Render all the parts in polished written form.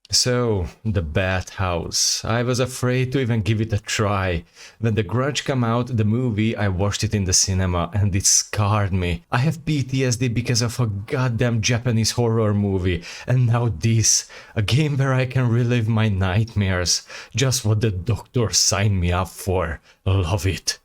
So, the Bathhouse. I was afraid to even give it a try. When The Grudge came out, the movie, I watched it in the cinema and it scarred me. I have PTSD because of a goddamn Japanese horror movie, and now this, a game where I can relive my nightmares. Just what the doctor signed me up for. Love it.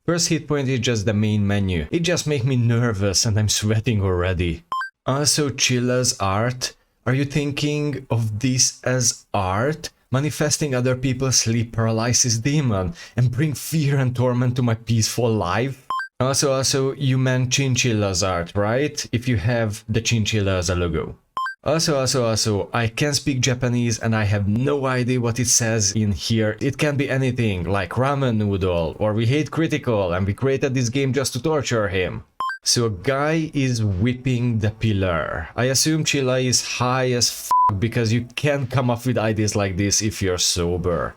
First hit point is just the main menu. It just makes me nervous and I'm sweating already. Also, Chilla's art. Are you thinking of this as art? Manifesting other people's sleep paralysis demon and bring fear and torment to my peaceful life? Also, you meant Chinchilla's art, right? If you have the chinchilla as a logo. Also, I can speak Japanese and I have no idea what it says in here. It can be anything, like ramen noodle, or we hate critical and we created this game just to torture him. So a guy is whipping the pillar. I assume Chilla is high as f*** because you can't come up with ideas like this if you're sober.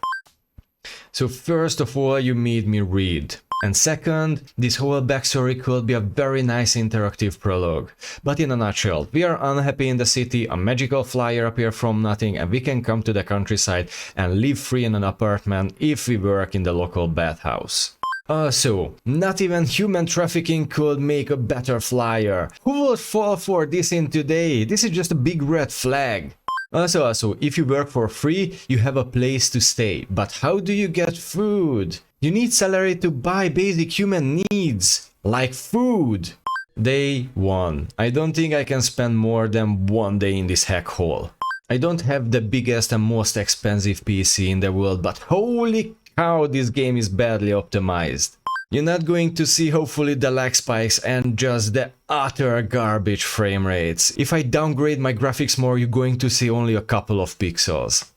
So first of all, you made me read. And second, this whole backstory could be a very nice interactive prologue. But in a nutshell, we are unhappy in the city, a magical flyer appears from nothing, and we can come to the countryside and live free in an apartment if we work in the local bathhouse. Also, not even human trafficking could make a better flyer. Who would fall for this in today? This is just a big red flag. Also, if you work for free, you have a place to stay. But how do you get food? You need salary to buy basic human needs, like food. Day 1. I don't think I can spend more than 1 day in this hack hole. I don't have the biggest and most expensive PC in the world, but holy cow, this game is badly optimized. You're not going to see hopefully the lag spikes and just the utter garbage frame rates. If I downgrade my graphics more, you're going to see only a couple of pixels.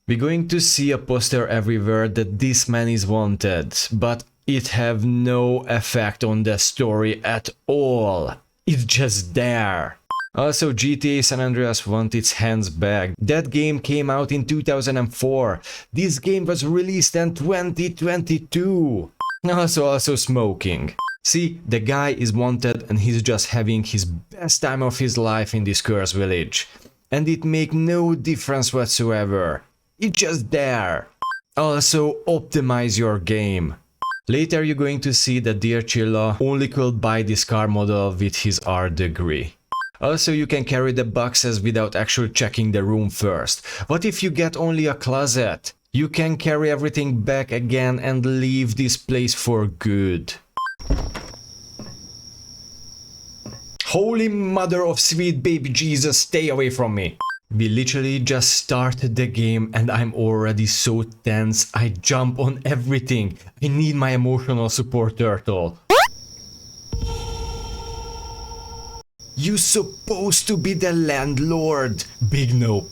We're going to see a poster everywhere that this man is wanted, but it have no effect on the story at all. It's just there. Also, GTA San Andreas wants its hands back. That game came out in 2004. This game was released in 2022. Also smoking. See, the guy is wanted and he's just having his best time of his life in this cursed village. And it make no difference whatsoever. It's just there. Also, optimize your game. Later you're going to see that Dear Chilla only could buy this car model with his art degree. Also, you can carry the boxes without actually checking the room first. What if you get only a closet? You can carry everything back again and leave this place for good. Holy mother of sweet baby Jesus, stay away from me. We literally just started the game and I'm already so tense. I jump on everything. I need my emotional support turtle. You supposed to be the landlord. Big nope.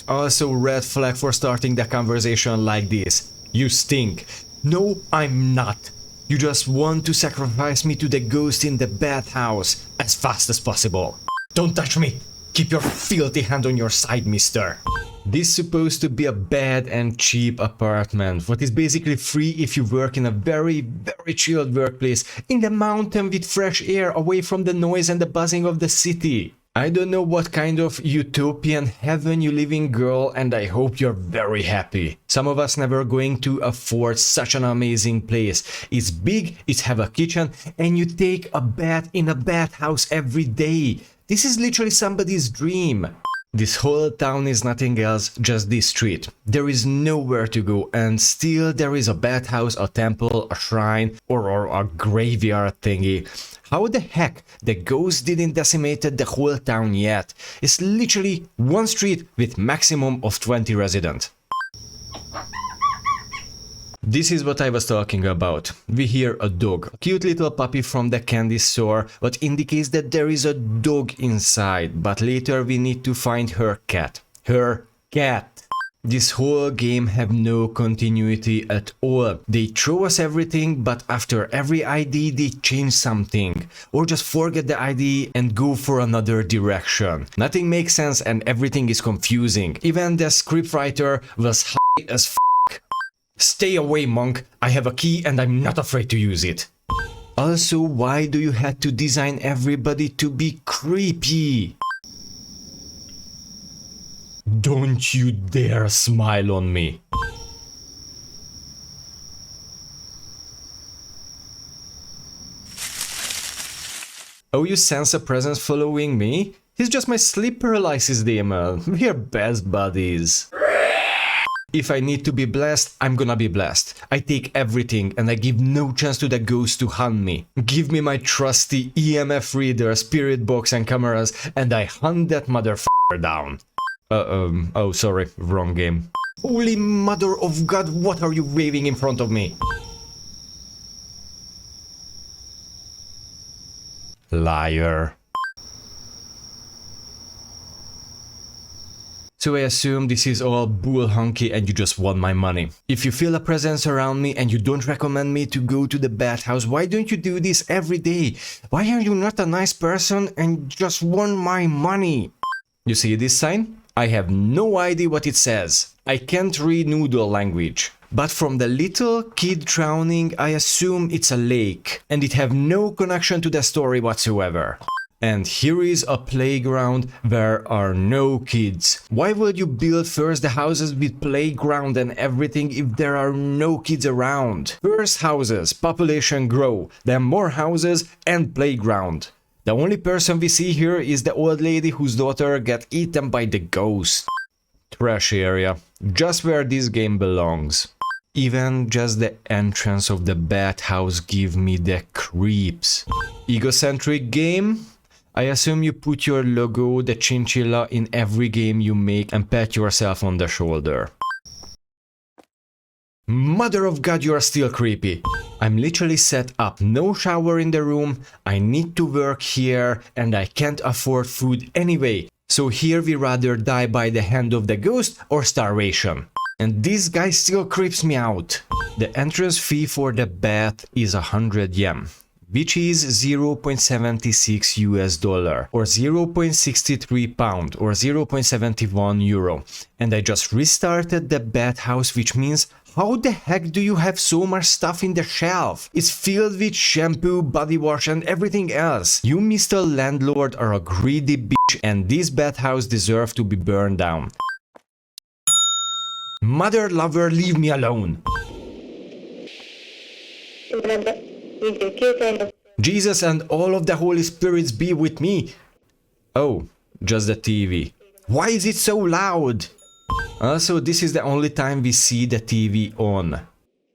Also, red flag for starting the conversation like this. You stink. No, I'm not. You just want to sacrifice me to the ghost in the bathhouse as fast as possible. Don't touch me. Keep your filthy hand on your side, mister. This is supposed to be a bad and cheap apartment, what is basically free if you work in a very chilled workplace in the mountain with fresh air away from the noise and the buzzing of the city. I don't know what kind of utopian heaven you live in, girl, and I hope you're very happy. Some of us never going to afford such an amazing place. It's big, it have a kitchen, and you take a bath in a bathhouse every day. This is literally somebody's dream. This whole town is nothing else, just this street. There is nowhere to go, and still there is a bathhouse, a temple, a shrine, or a graveyard thingy. How the heck the ghost didn't decimate the whole town yet? It's literally one street with maximum of 20 residents. This is what I was talking about. We hear a dog, a cute little puppy from the candy store, what indicates that there is a dog inside, but later we need to find her cat. Her cat. This whole game have no continuity at all. They throw us everything, but after every ID they change something. Or just forget the ID and go for another direction. Nothing makes sense and everything is confusing. Even the scriptwriter was high as f***. Stay away, monk. I have a key and I'm not afraid to use it. Also, why do you have to design everybody to be creepy? Don't you dare smile on me. Oh, you sense a presence following me? He's just my sleep paralysis demon. We're best buddies. If I need to be blessed, I'm gonna be blessed. I take everything and I give no chance to the ghost to hunt me. Give me my trusty EMF reader, spirit box and cameras and I hunt that motherfucker down. Oh sorry, wrong game. Holy mother of God, what are you waving in front of me? Liar. So I assume this is all bull honky and you just want my money. If you feel a presence around me and you don't recommend me to go to the bathhouse, why don't you do this every day? Why are you not a nice person and just want my money? You see this sign? I have no idea what it says. I can't read noodle language. But from the little kid drowning, I assume it's a lake, and it have no connection to the story whatsoever. And here is a playground where are no kids. Why would you build first the houses with playground and everything if there are no kids around? First houses, population grow, then more houses and playground. The only person we see here is the old lady whose daughter got eaten by the ghost. Trash area, just where this game belongs. Even just the entrance of the bathhouse give me the creeps. Egocentric game? I assume you put your logo, the chinchilla, in every game you make and pat yourself on the shoulder. Mother of God, you are still creepy. I'm literally set up, no shower in the room, I need to work here and I can't afford food anyway. So here we rather die by the hand of the ghost or starvation. And this guy still creeps me out. The entrance fee for the bath is 100 yen, which is 0.76 US dollar or 0.63 pound or 0.71 euro. And I just restarted the bathhouse, which means how the heck do you have so much stuff in the shelf? It's filled with shampoo, body wash and everything else. You, Mr. Landlord, are a greedy bitch and this bathhouse deserves to be burned down. Mother lover, leave me alone. Jesus and all of the Holy Spirits be with me. Oh, just the TV. Why is it so loud? Also, this is the only time we see the TV on.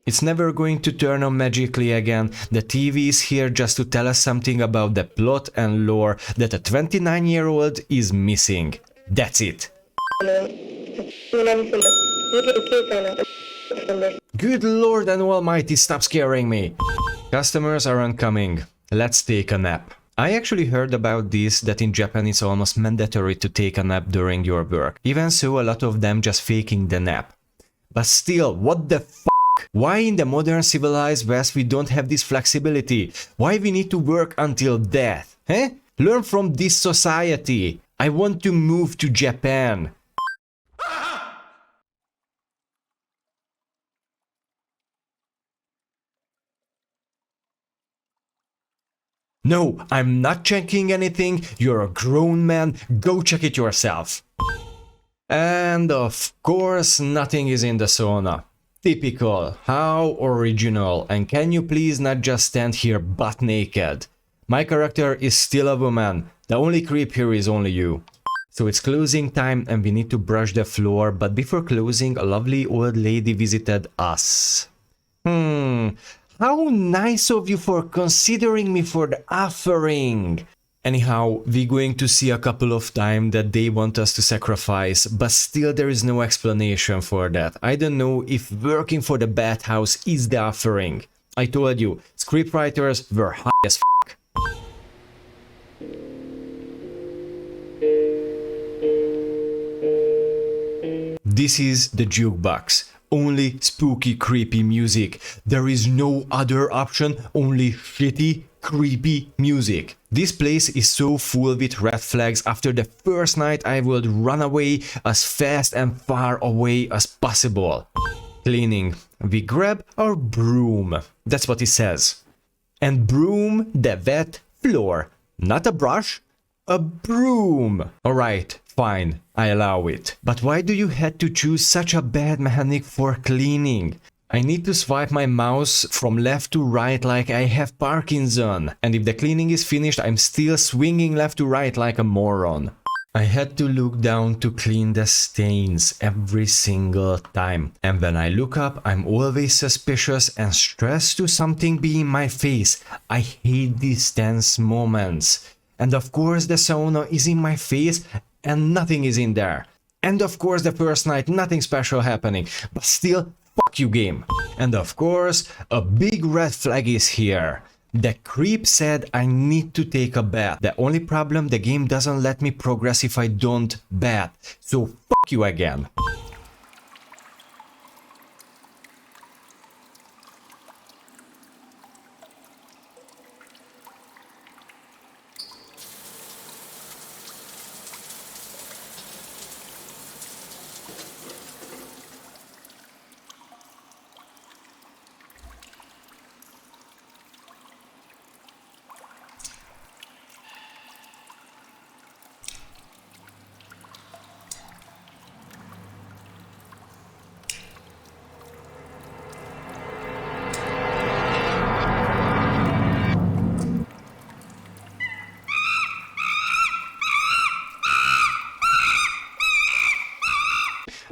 It's never going to turn on magically again. The TV is here just to tell us something about the plot and lore that a 29-year-old is missing. That's it. Good Lord and Almighty, stop scaring me. Customers aren't coming. Let's take a nap. I actually heard about this, that in Japan it's almost mandatory to take a nap during your work. Even so, a lot of them just faking the nap. But still, what the f***? Why in the modern civilized West we don't have this flexibility? Why we need to work until death? Eh? Learn from this society. I want to move to Japan. No, I'm not checking anything. You're a grown man. Go check it yourself. And of course, nothing is in the sauna. Typical. How original. And can you please not just stand here butt naked? My character is still a woman. The only creep here is only you. So it's closing time and we need to brush the floor, but before closing, a lovely old lady visited us. How nice of you for considering me for the offering. Anyhow, we're going to see a couple of times that they want us to sacrifice, but still there is no explanation for that. I don't know if working for the bathhouse is the offering. I told you, scriptwriters were high as f***. This is the jukebox. Only spooky, creepy music. There is no other option, only shitty, creepy music. This place is so full with red flags. After the first night, I would run away as fast and far away as possible. Cleaning. We grab our broom. That's what it says. and broom the wet floor. Not a brush, a broom. Alright, fine, I allow it. But why do you have to choose such a bad mechanic for cleaning? I need to swipe my mouse from left to right like I have Parkinson. And if the cleaning is finished, I'm still swinging left to right like a moron. I had to look down to clean the stains every single time. And when I look up, I'm always suspicious and stressed to something be in my face. I hate these tense moments. And of course the sauna is in my face and nothing is in there. And of course the first night nothing special happening. But still, fuck you game. And of course, a big red flag is here. The creep said I need to take a bath. The only problem, the game doesn't let me progress if I don't bath. So fuck you again.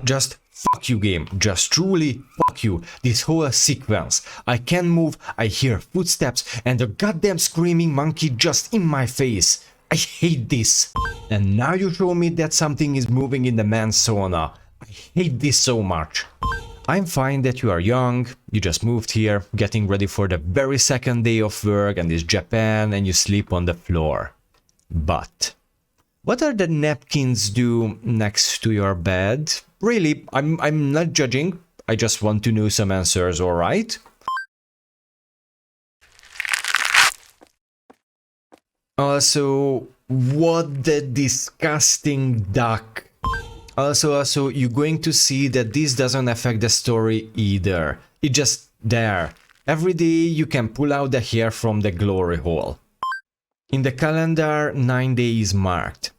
Just fuck you game, just truly fuck you, this whole sequence. I can't move, I hear footsteps and a goddamn screaming monkey just in my face. I hate this. And now you show me that something is moving in the man's sauna. I hate this so much. I'm fine that you are young, you just moved here, getting ready for the very second day of work and it's Japan and you sleep on the floor. But what are the napkins do next to your bed? Really, I'm not judging. I just want to know some answers, alright? Also, what the disgusting duck. Also, you're going to see that this doesn't affect the story either. It's just there. Every day you can pull out the hair from the glory hole. In the calendar, 9 days marked.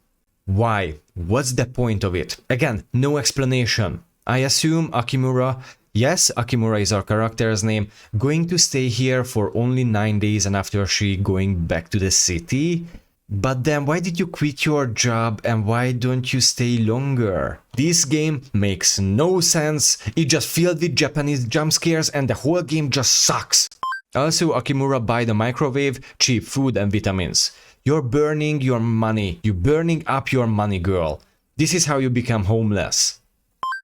Why? What's the point of it? Again, no explanation. I assume Akimura, yes, Akimura is our character's name, going to stay here for only 9 days and after she going back to the city? But then why did you quit your job and why don't you stay longer? This game makes no sense. It just filled with Japanese jump scares and the whole game just sucks. Also, Akimura buy the microwave, cheap food and vitamins. You're burning your money. You're burning up your money, girl. This is how you become homeless.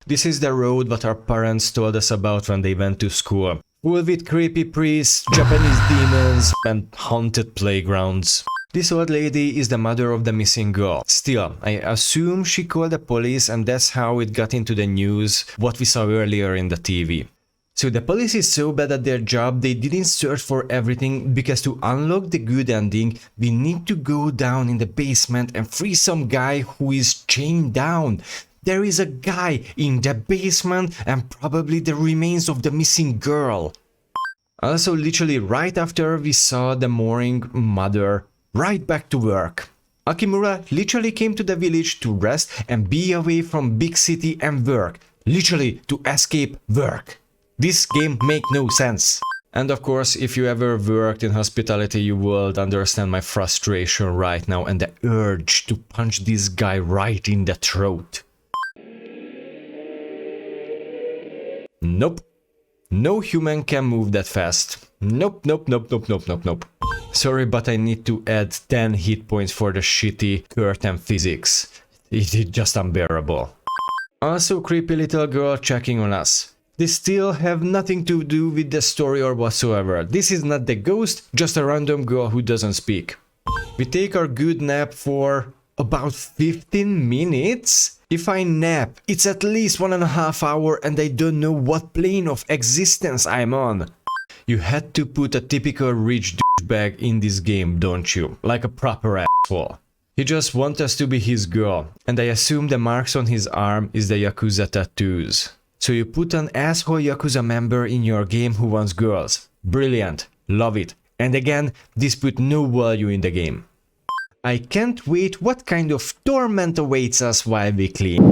This is the road that our parents told us about when they went to school. Full with creepy priests, Japanese demons, and haunted playgrounds. This old lady is the mother of the missing girl. Still, I assume she called the police and that's how it got into the news, what we saw earlier in the TV. So the police is so bad at their job, they didn't search for everything because to unlock the good ending, we need to go down in the basement and free some guy who is chained down. There is a guy in the basement and probably the remains of the missing girl. Also, literally right after we saw the mourning mother, right back to work. Akimura literally came to the village to rest and be away from big city and work. Literally to escape work. This game make no sense. And of course, if you ever worked in hospitality, you will understand my frustration right now and the urge to punch this guy right in the throat. Nope. No human can move that fast. Nope. Sorry, but I need to add 10 hit points for the shitty curtain physics. It is just unbearable. Also, creepy little girl checking on us. They still have nothing to do with the story or whatsoever. This is not the ghost, just a random girl who doesn't speak. We take our good nap for about 15 minutes? If I nap, it's at least 1.5 hours and I don't know what plane of existence I'm on. You had to put a typical rich douchebag in this game, don't you? Like a proper asshole. He just wants us to be his girl, and I assume the marks on his arm is the Yakuza tattoos. So you put an asshole Yakuza member in your game who wants girls. Brilliant. Love it. And again, this put no value in the game. I can't wait what kind of torment awaits us while we clean.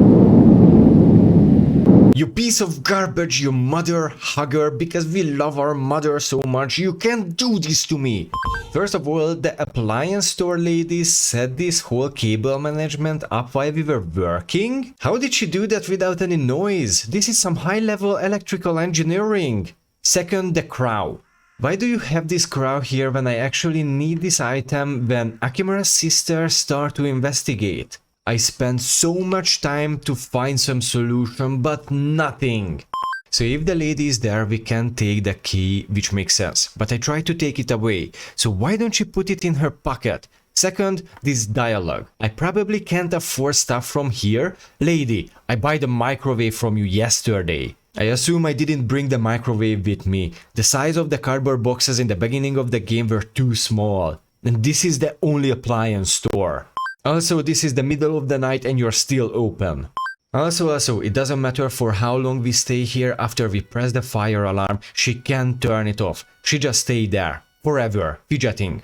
You piece of garbage, you mother hugger, because we love our mother so much, you can't do this to me! First of all, the appliance store lady set this whole cable management up while we were working? How did she do that without any noise? This is some high-level electrical engineering! Second, the crow. Why do you have this crow here when I actually need this item when Akimura's sisters start to investigate? I spent so much time to find some solution, but nothing. So if the lady is there, we can take the key, which makes sense. But I tried to take it away. So why don't you put it in her pocket? Second, this dialogue. I probably can't afford stuff from here. Lady, I buy the microwave from you yesterday. I assume I didn't bring the microwave with me. The size of the cardboard boxes in the beginning of the game were too small. And this is the only appliance store. Also, this is the middle of the night and you're still open. Also, it doesn't matter for how long we stay here after we press the fire alarm, she can't turn it off. She just stayed there, forever, fidgeting.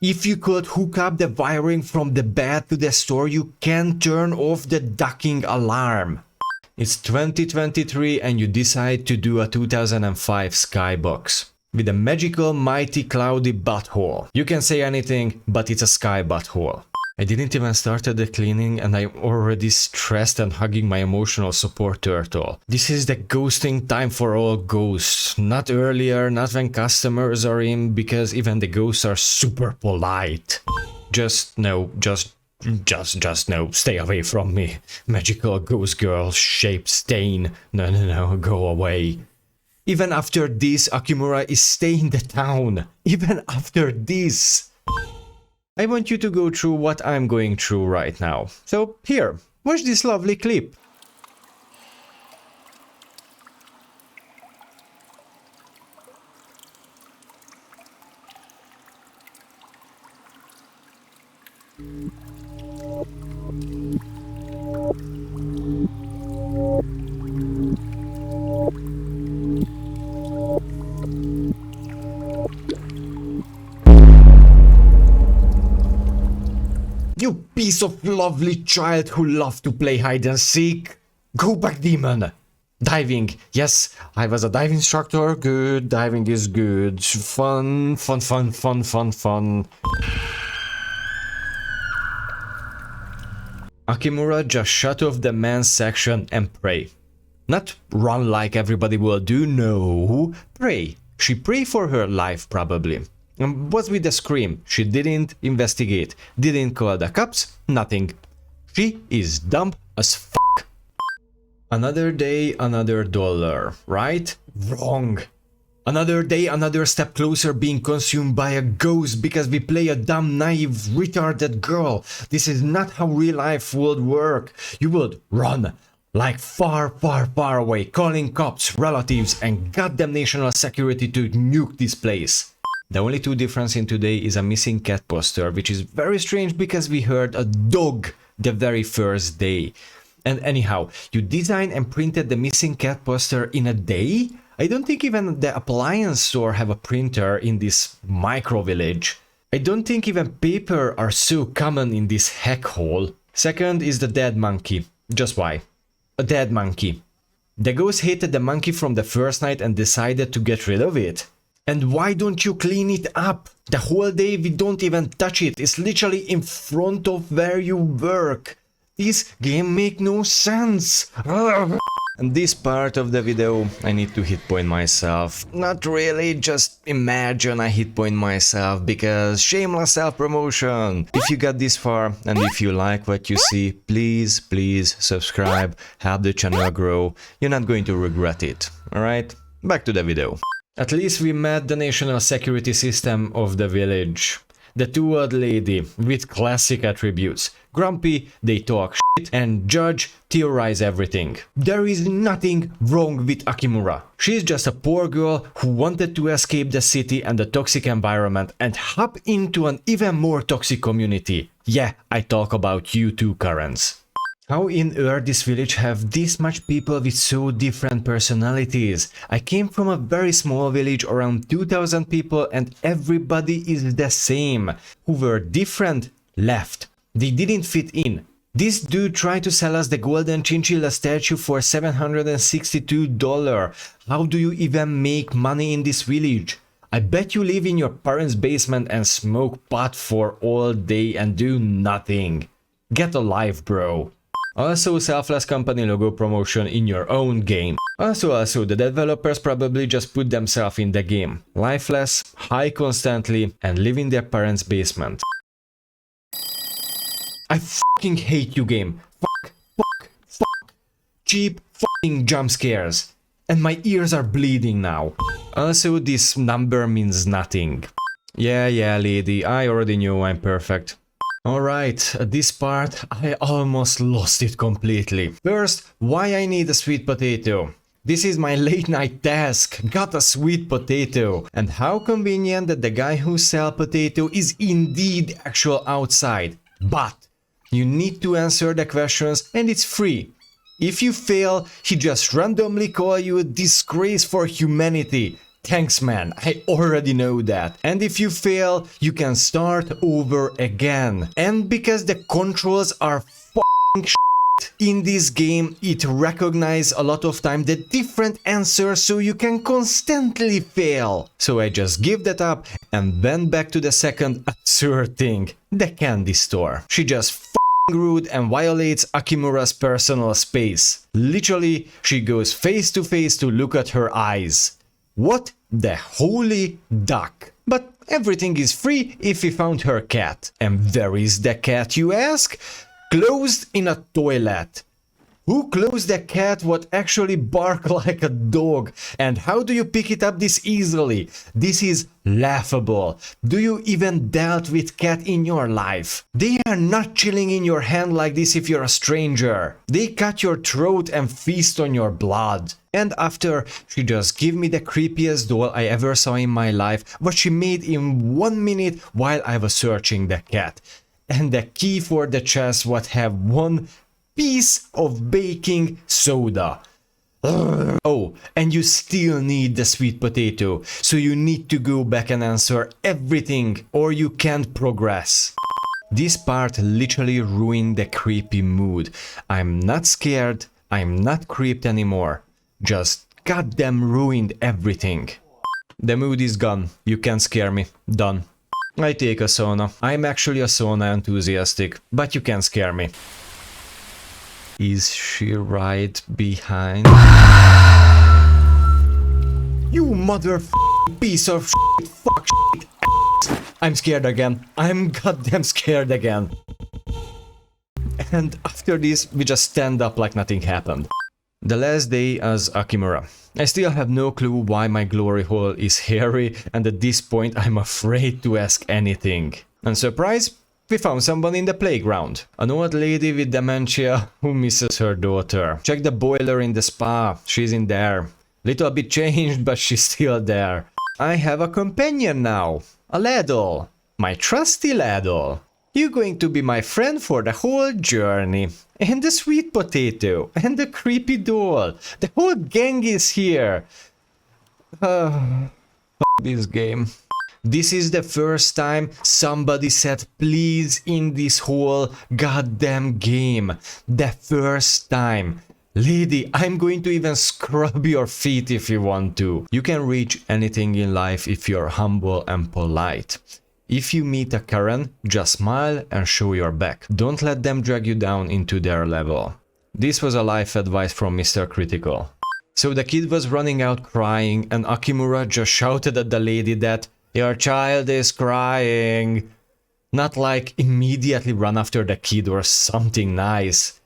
If you could hook up the wiring from the bed to the store, you can turn off the ducking alarm. It's 2023 and you decide to do a 2005 skybox. With a magical, mighty, cloudy butthole. You can say anything, but it's a sky butthole. I didn't even start the cleaning and I'm already stressed and hugging my emotional support turtle. This is the ghosting time for all ghosts. Not earlier, not when customers are in, because even the ghosts are super polite. Just no, stay away from me. Magical ghost girl, shape stain. No, go away. Even after this, Akimura is staying in the town. Even after this. I want you to go through what I'm going through right now. So here, watch this lovely clip. You piece of lovely child who loved to play hide and seek. Go back, demon. Diving. Yes, I was a dive instructor. Good. Diving is good. Fun. Akimura just shut off the men's section and pray. Not run like everybody will do, no. Pray. She prayed for her life, probably. What's with the scream? She didn't investigate, didn't call the cops, nothing. She is dumb as fuck. Another day, another dollar, right? Wrong. Another day, another step closer being consumed by a ghost because we play a dumb, naive, retarded girl. This is not how real life would work. You would run. Like far away, calling cops, relatives, and goddamn national security to nuke this place. The only two difference in today is a missing cat poster, which is very strange because we heard a dog the very first day. And anyhow, you designed and printed the missing cat poster in a day? I don't think even the appliance store have a printer in this micro village. I don't think even paper are so common in this heck hole. Second is the dead monkey. Just why? A dead monkey. The ghost hated the monkey from the first night and decided to get rid of it. And why don't you clean it up? The whole day we don't even touch it. It's literally in front of where you work. This game make no sense. And this part of the video, I need to hit point myself. Not really, just imagine I hit point myself because shameless self-promotion. If you got this far and if you like what you see, please subscribe, help the channel grow. You're not going to regret it. Alright, back to the video. At least we met the national security system of the village. The two-old lady with classic attributes. Grumpy, they talk shit, and judge, theorize everything. There is nothing wrong with Akimura. She's just a poor girl who wanted to escape the city and the toxic environment and hop into an even more toxic community. Yeah, I talk about you too, Karens. How in earth this village have this much people with so different personalities? I came from a very small village around 2000 people and everybody is the same. Who were different left. They didn't fit in. This dude tried to sell us the golden chinchilla statue for $762. How do you even make money in this village? I bet you live in your parents' basement and smoke pot for all day and do nothing. Get a life, bro. Also, selfless company logo promotion in your own game. Also, the developers probably just put themselves in the game. Lifeless, high constantly, and live in their parents' basement. I fucking hate you, game. Fuck. Cheap fucking jump scares. And my ears are bleeding now. Also, this number means nothing. Yeah, lady, I already knew I'm perfect. Alright, at this part, I almost lost it completely. First, why I need a sweet potato? This is my late night task, got a sweet potato. And how convenient that the guy who sells potato is indeed actual outside. But you need to answer the questions and it's free. If you fail, he just randomly call you a disgrace for humanity. Thanks, man, I already know that. And if you fail, you can start over again. And because the controls are f***ing shit in this game, it recognizes a lot of time the different answers so you can constantly fail. So I just give that up and went back to the second absurd thing, the candy store. She just f***ing rude and violates Akimura's personal space. Literally, she goes face to face to look at her eyes. What the holy duck? But everything is free if we found her cat. And where is the cat, you ask? Closed in a toilet. Who closed the cat what actually bark like a dog? And how do you pick it up this easily? This is laughable. Do you even dealt with cat in your life? They are not chilling in your hand like this if you're a stranger. They cut your throat and feast on your blood. And after, she just gave me the creepiest doll I ever saw in my life, what she made in 1 minute while I was searching the cat. And the key for the chest what have 1 piece of baking soda. Oh, and you still need the sweet potato, so you need to go back and answer everything or you can't progress. This part literally ruined the creepy mood. I'm not scared, I'm not creeped anymore. Just goddamn ruined everything. The mood is gone, you can't scare me, done. I take a sauna. I'm actually a sauna enthusiastic, but you can't scare me. Is she right behind? You motherfucking piece of shit, fuck shit, ass. I'm scared again. I'm goddamn scared again. And after this, we just stand up like nothing happened. The last day as Akimura. I still have no clue why my glory hole is hairy, and at this point I'm afraid to ask anything. And surprise, we found someone in the playground. An old lady with dementia who misses her daughter. Check the boiler in the spa, she's in there. Little bit changed, but she's still there. I have a companion now, a ladle. My trusty ladle. You're going to be my friend for the whole journey. And the sweet potato, and the creepy doll. The whole gang is here. This game. This is the first time somebody said please in this whole goddamn game. The first time. Lady, I'm going to even scrub your feet if you want to. You can reach anything in life if you're humble and polite. If you meet a Karen, just smile and show your back. Don't let them drag you down into their level. This was a life advice from Mr. Critical. So the kid was running out crying and Akimura just shouted at the lady that your child is crying. Not like immediately run after the kid or something nice.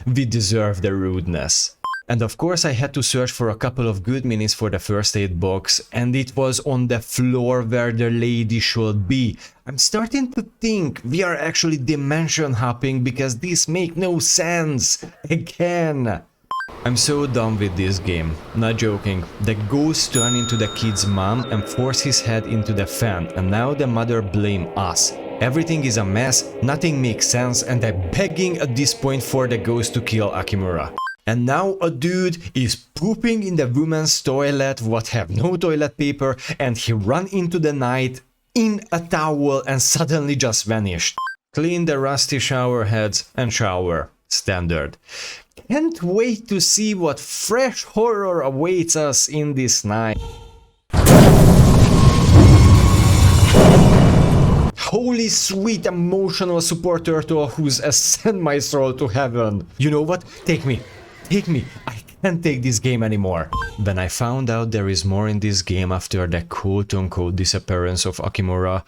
We deserve the rudeness. And of course I had to search for a couple of good minis for the first aid box, and it was on the floor where the lady should be. I'm starting to think we are actually dimension hopping because this makes no sense. Again. I'm so done with this game. Not joking. The ghost turned into the kid's mom and forced his head into the fan, and now the mother blame us. Everything is a mess, nothing makes sense, and I'm begging at this point for the ghost to kill Akimura. And now a dude is pooping in the women's toilet what have no toilet paper, and he run into the night in a towel and suddenly just vanished. Clean the rusty shower heads and shower. Standard. Can't wait to see what fresh horror awaits us in this night. Holy sweet emotional support turtle who's ascend my soul to heaven. You know what? Take me. Take me. I can't take this game anymore. When I found out there is more in this game after the quote-unquote disappearance of Akimura,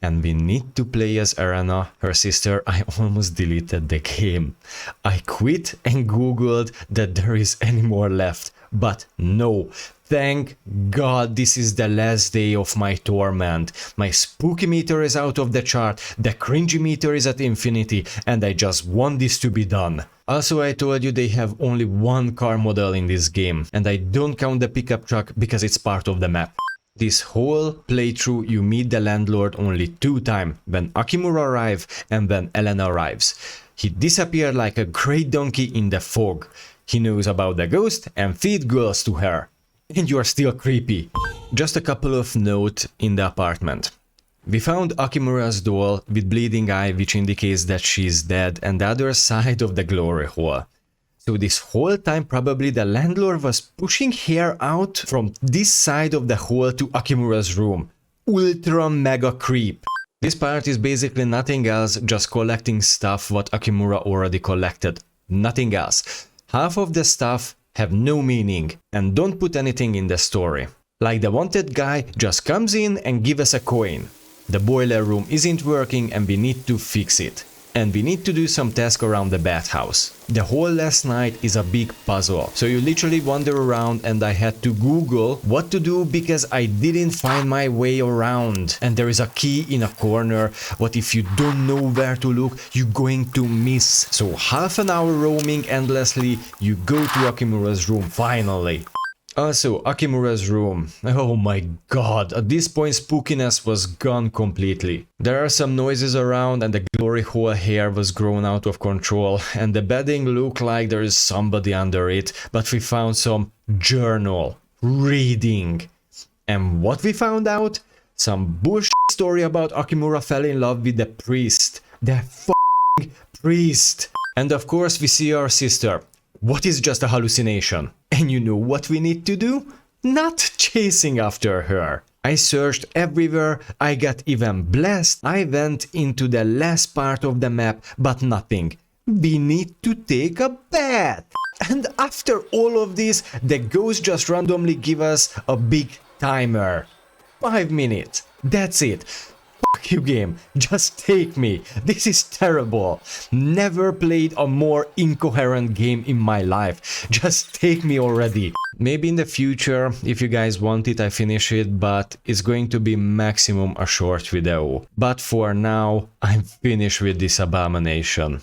and we need to play as Arana, her sister, I almost deleted the game. I quit and googled that there is any more left, but no. Thank God this is the last day of my torment. My spooky meter is out of the chart, the cringy meter is at infinity, and I just want this to be done. Also, I told you they have only one car model in this game, and I don't count the pickup truck because it's part of the map. This whole playthrough you meet the landlord only 2 times, when Akimura arrives and when Elena arrives. He disappeared like a great donkey in the fog. He knows about the ghost and feed girls to her. And you are still creepy. Just a couple of notes in the apartment. We found Akimura's doll with bleeding eye, which indicates that she's dead, and the other side of the glory hole. So this whole time probably the landlord was pushing her out from this side of the hole to Akimura's room. Ultra mega creep. This part is basically nothing else, just collecting stuff what Akimura already collected. Nothing else. Half of the stuff have no meaning and don't put anything in the story. Like the wanted guy just comes in and gives us a coin. The boiler room isn't working and we need to fix it. And we need to do some tasks around the bathhouse. The whole last night is a big puzzle. So you literally wander around and I had to Google what to do because I didn't find my way around. And there is a key in a corner. What if you don't know where to look, you're going to miss. So half an hour roaming endlessly, you go to Akimura's room finally. Also, Akimura's room. Oh my god, at this point spookiness was gone completely. There are some noises around and the glory hole hair was grown out of control and the bedding looked like there is somebody under it, but we found some journal, reading. And what we found out? Some bullshit story about Akimura fell in love with the priest. The f***ing priest. And of course we see our sister. What is just a hallucination? And you know what we need to do? Not chasing after her. I searched everywhere, I got even blessed. I went into the last part of the map, but nothing. We need to take a bath. And after all of this, the ghost just randomly give us a big timer. 5 minutes. That's it. Fuck you game, just take me. This is terrible. Never played a more incoherent game in my life. Just take me already. Maybe in the future, if you guys want it, I finish it, but it's going to be maximum a short video. But for now, I'm finished with this abomination.